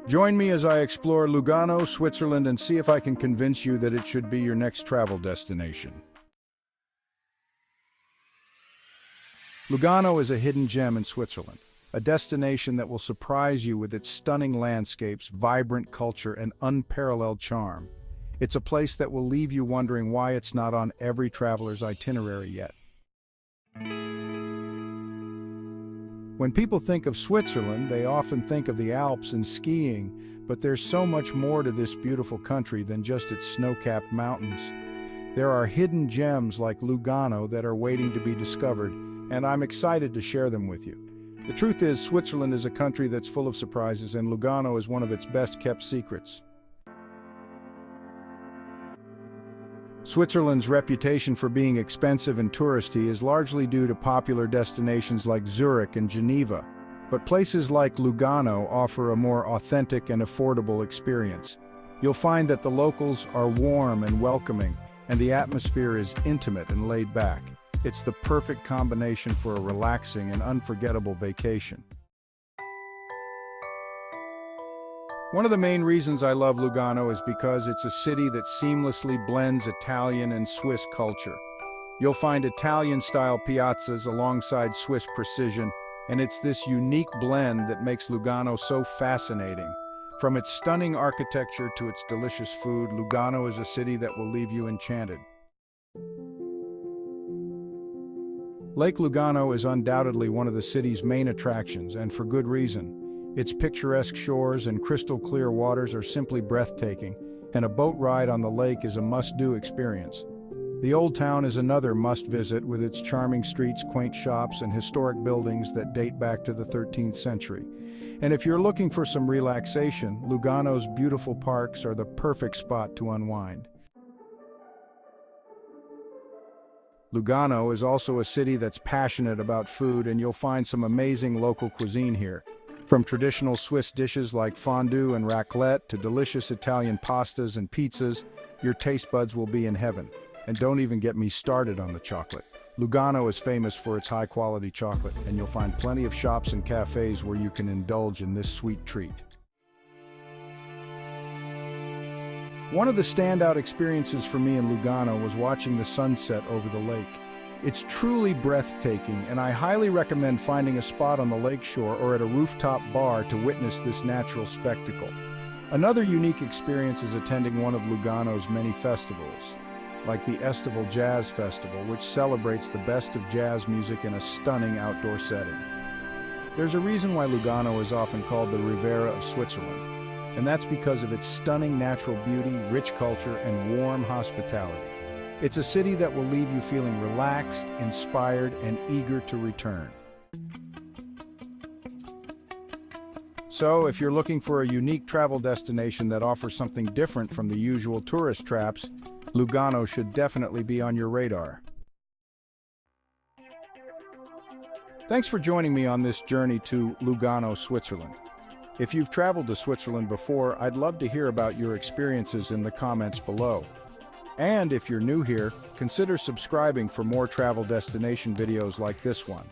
Join me as I explore Lugano, Switzerland, and see if I can convince you that it should be your next travel destination. Lugano is a hidden gem in Switzerland, a destination that will surprise you with its stunning landscapes, vibrant culture, and unparalleled charm. It's a place that will leave you wondering why it's not on every traveler's itinerary yet. When people think of Switzerland, they often think of the Alps and skiing, but there's so much more to this beautiful country than just its snow-capped mountains. There are hidden gems like Lugano that are waiting to be discovered, and I'm excited to share them with you. The truth is, Switzerland is a country that's full of surprises, and Lugano is one of its best-kept secrets. Switzerland's reputation for being expensive and touristy is largely due to popular destinations like Zurich and Geneva, but places like Lugano offer a more authentic and affordable experience. You'll find that the locals are warm and welcoming, and the atmosphere is intimate and laid back. It's the perfect combination for a relaxing and unforgettable vacation. One of the main reasons I love Lugano is because it's a city that seamlessly blends Italian and Swiss culture. You'll find Italian-style piazzas alongside Swiss precision, and it's this unique blend that makes Lugano so fascinating. From its stunning architecture to its delicious food, Lugano is a city that will leave you enchanted. Lake Lugano is undoubtedly one of the city's main attractions, and for good reason. Its picturesque shores and crystal-clear waters are simply breathtaking, and a boat ride on the lake is a must-do experience. The Old Town is another must-visit with its charming streets, quaint shops, and historic buildings that date back to the 13th century. And if you're looking for some relaxation, Lugano's beautiful parks are the perfect spot to unwind. Lugano is also a city that's passionate about food, and you'll find some amazing local cuisine here. From traditional Swiss dishes like fondue and raclette to delicious Italian pastas and pizzas, your taste buds will be in heaven. And don't even get me started on the chocolate. Lugano is famous for its high-quality chocolate, and you'll find plenty of shops and cafes where you can indulge in this sweet treat. One of the standout experiences for me in Lugano was watching the sunset over the lake. It's truly breathtaking, and I highly recommend finding a spot on the lakeshore or at a rooftop bar to witness this natural spectacle. Another unique experience is attending one of Lugano's many festivals, like the Estival Jazz Festival, which celebrates the best of jazz music in a stunning outdoor setting. There's a reason why Lugano is often called the Riviera of Switzerland, and that's because of its stunning natural beauty, rich culture, and warm hospitality. It's a city that will leave you feeling relaxed, inspired, and eager to return. So, if you're looking for a unique travel destination that offers something different from the usual tourist traps, Lugano should definitely be on your radar. Thanks for joining me on this journey to Lugano, Switzerland. If you've traveled to Switzerland before, I'd love to hear about your experiences in the comments below. And if you're new here, consider subscribing for more travel destination videos like this one.